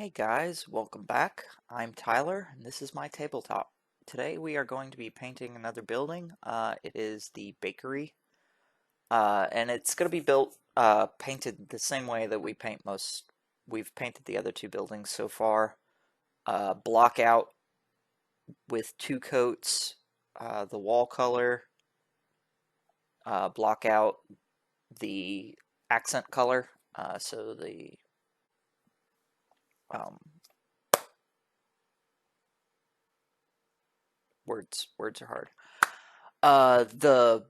Hey guys, welcome back. I'm Tyler, and this is my tabletop. Today we are going to be painting another building. It is the bakery, and it's going to be painted the same way that we've painted the other two buildings so far. Block out with two coats, the wall color, block out the accent color, so the um, words are hard. The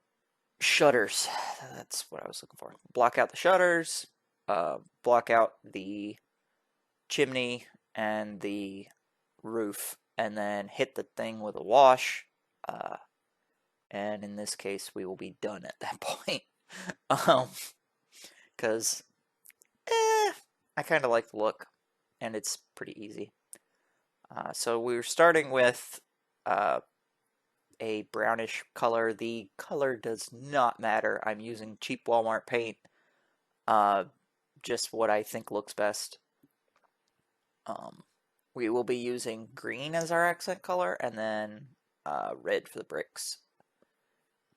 shutters. That's what I was looking for. Block out the shutters. Block out the chimney and the roof, and then hit the thing with a wash. And in this case, we will be done at that point. Because I kind of like the look, and it's pretty easy. So we're starting with a brownish color. The color does not matter. I'm using cheap Walmart paint, just what I think looks best. We will be using green as our accent color, and then red for the bricks.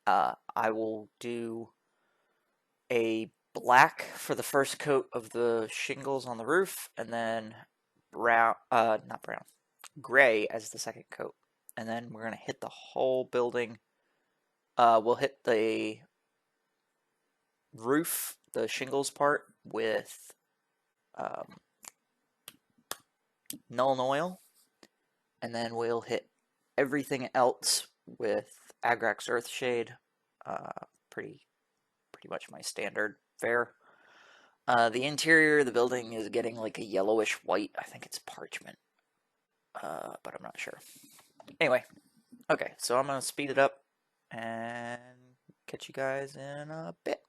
I will do a black for the first coat of the shingles on the roof, and then gray as the second coat. And then we're going to hit the whole building. We'll hit the roof, the shingles part, with Null Oil. And then we'll hit everything else with Agrax Earthshade. Pretty much my standard fare. The interior of the building is getting like a yellowish white. I think it's parchment. But I'm not sure. Anyway, okay, so I'm going to speed it up and catch you guys in a bit.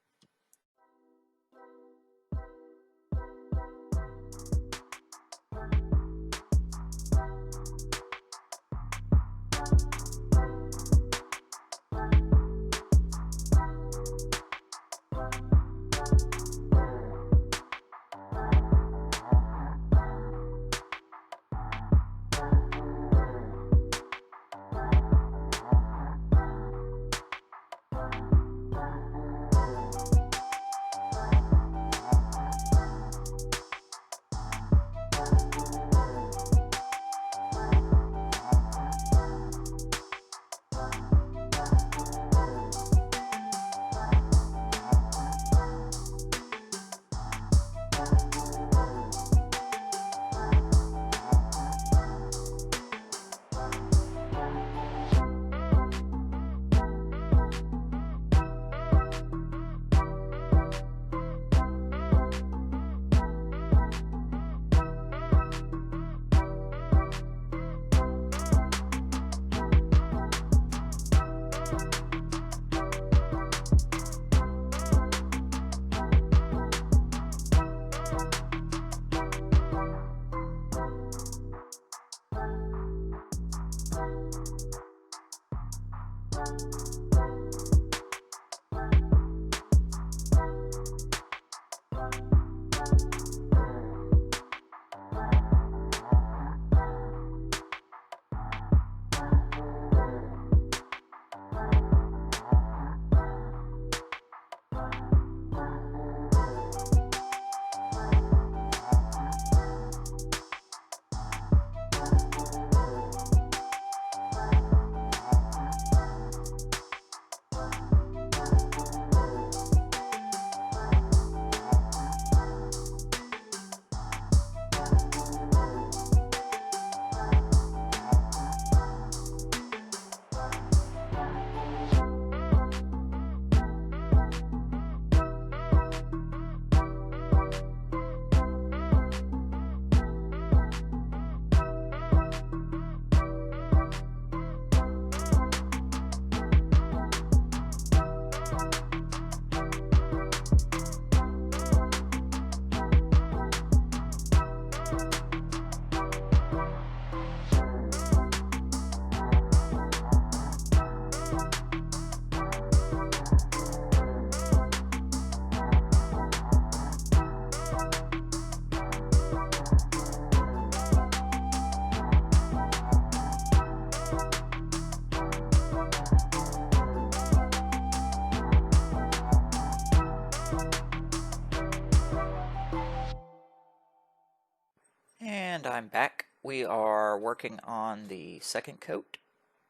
And I'm back. We are working on the second coat,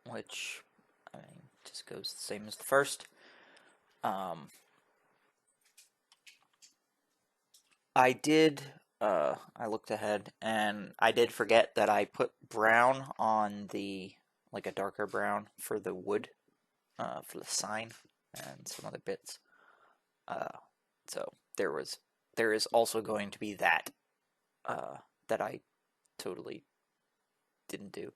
which, I mean, just goes the same as the first. I did, I looked ahead, and I did forget that I put brown on the, like a darker brown for the wood, for the sign, and some other bits. So there is also going to be that, that I totally didn't do.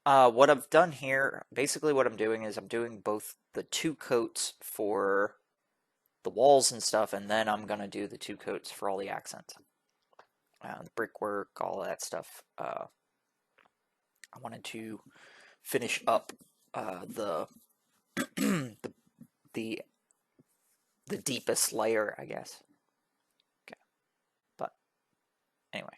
What I've done here, basically what I'm doing is I'm doing both the two coats for the walls and stuff, and then I'm gonna do the two coats for all the accents. The brickwork, all that stuff. I wanted to finish up the, the the the deepest layer, I guess. Okay, but anyway.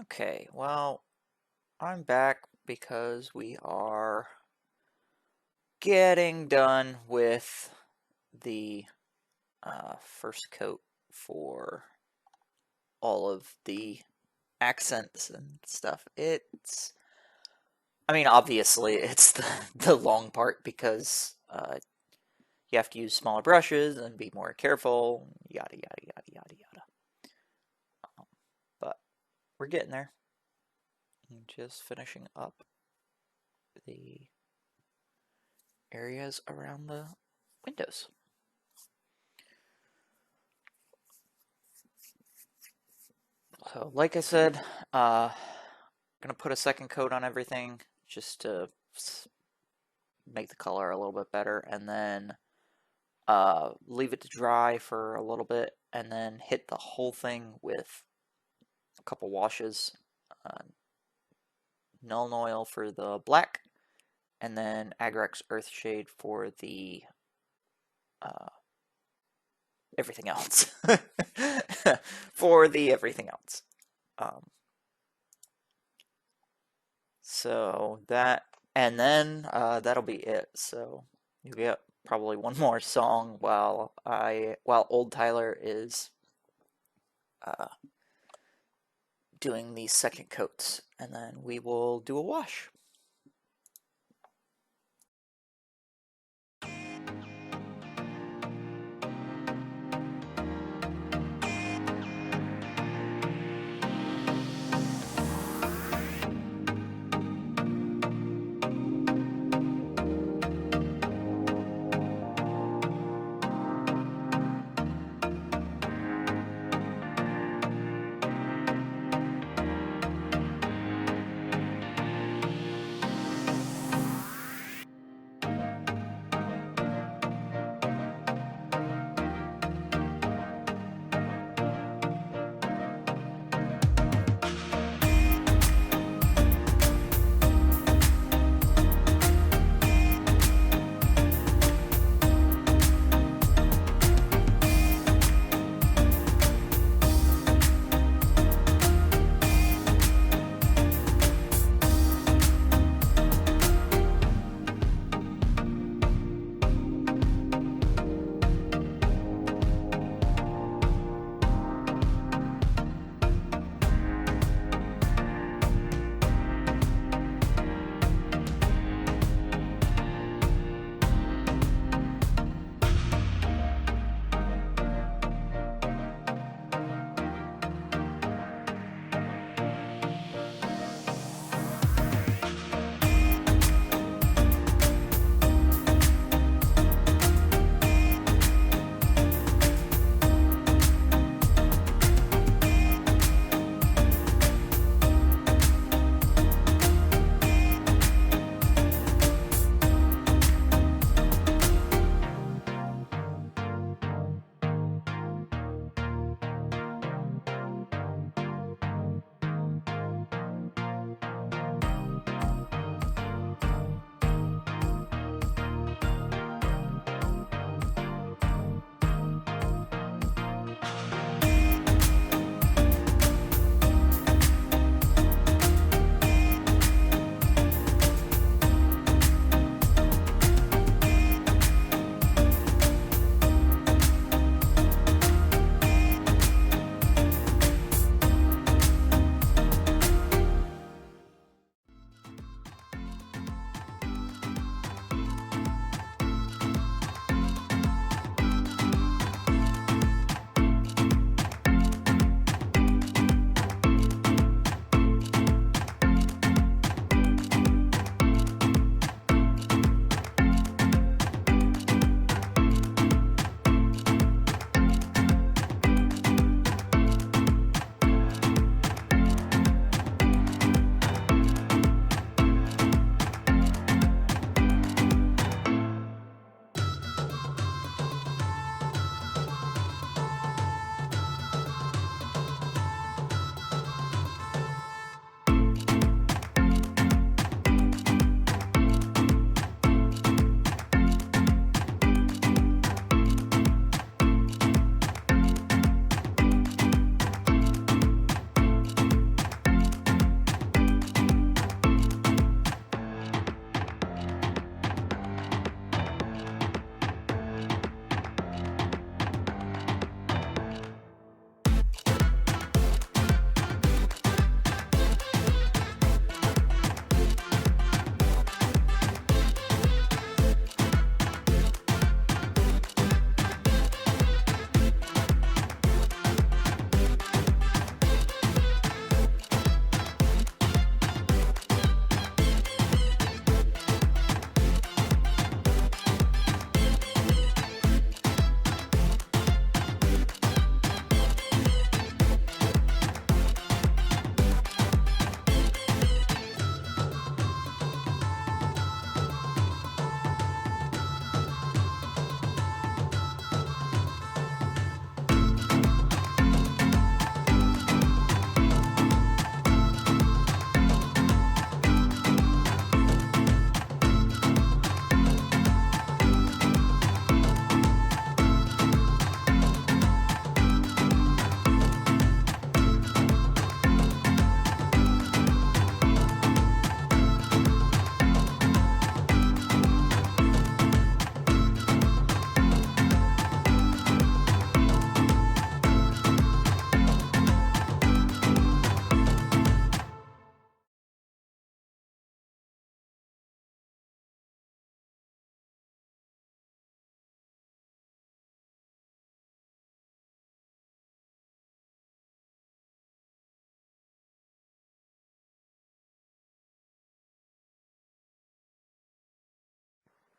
Okay, well, I'm back because we are getting done with the first coat for all of the accents and stuff. I mean, obviously, it's the long part because you have to use smaller brushes and be more careful, yada, yada, yada, yada, yada. But we're getting there. I'm just finishing up the areas around the windows. So, like I said, gonna put a second coat on everything just to make the color a little bit better, and then leave it to dry for a little bit, and then hit the whole thing with a couple washes. Null oil for the black, and then Agrax Earthshade for the everything else. For the everything else. So that, and then that'll be it. So you get probably one more song while old Tyler is doing these second coats, and then we will do a wash.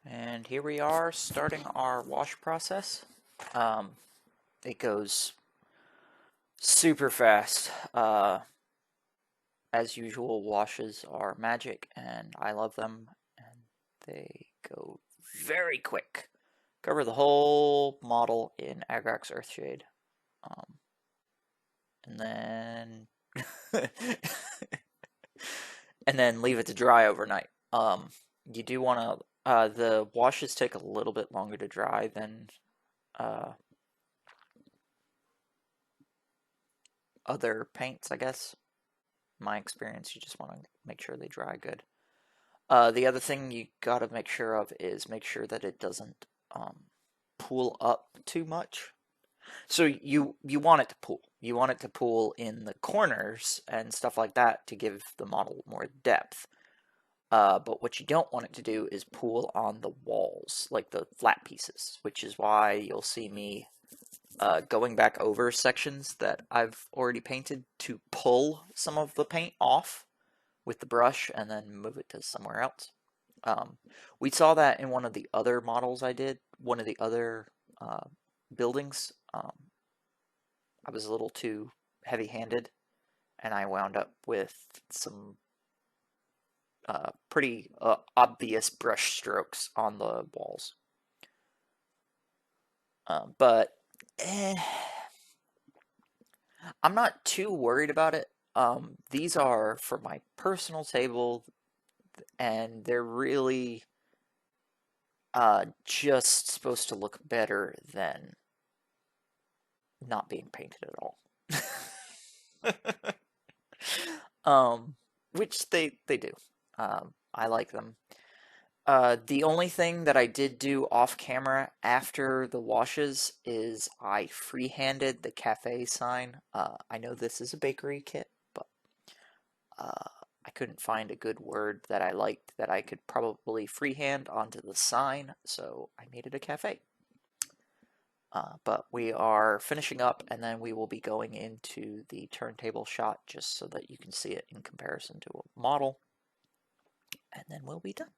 And here we are starting our wash process. It goes super fast. As usual, washes are magic, and I love them, and they go very quick. Cover the whole model in Agrax Earthshade. And then and then leave it to dry overnight. You do want to the washes take a little bit longer to dry than other paints, I guess. In my experience, you just want to make sure they dry good. The other thing you got to make sure of is make sure that it doesn't pool up too much. So you want it to pool. You want it to pool in the corners and stuff like that to give the model more depth. But what you don't want it to do is pool on the walls, like the flat pieces, which is why you'll see me going back over sections that I've already painted to pull some of the paint off with the brush and then move it to somewhere else. We saw that in one of the other models I did, one of the other buildings. I was a little too heavy-handed, and I wound up with some pretty obvious brush strokes on the walls. But I'm not too worried about it. These are for my personal table, and they're really just supposed to look better than not being painted at all. Which they do. I like them. The only thing that I did do off camera after the washes is I freehanded the cafe sign. I know this is a bakery kit, but I couldn't find a good word that I liked that I could probably freehand onto the sign, so I made it a cafe. But we are finishing up, and then we will be going into the turntable shot just so that you can see it in comparison to a model, and then we'll be done.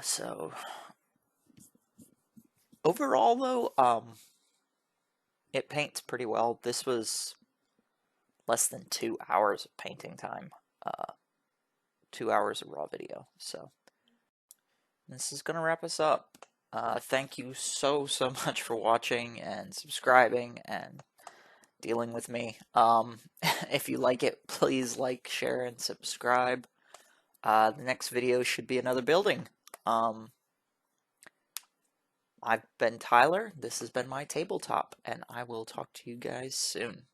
So overall, though, it paints pretty well. This was less than 2 hours of painting time, 2 hours of raw video. So this is gonna wrap us up. Thank you so much for watching and subscribing and dealing with me. If you like it, please like, share, and subscribe. The next video should be another building. I've been Tyler, this has been my tabletop, and I will talk to you guys soon.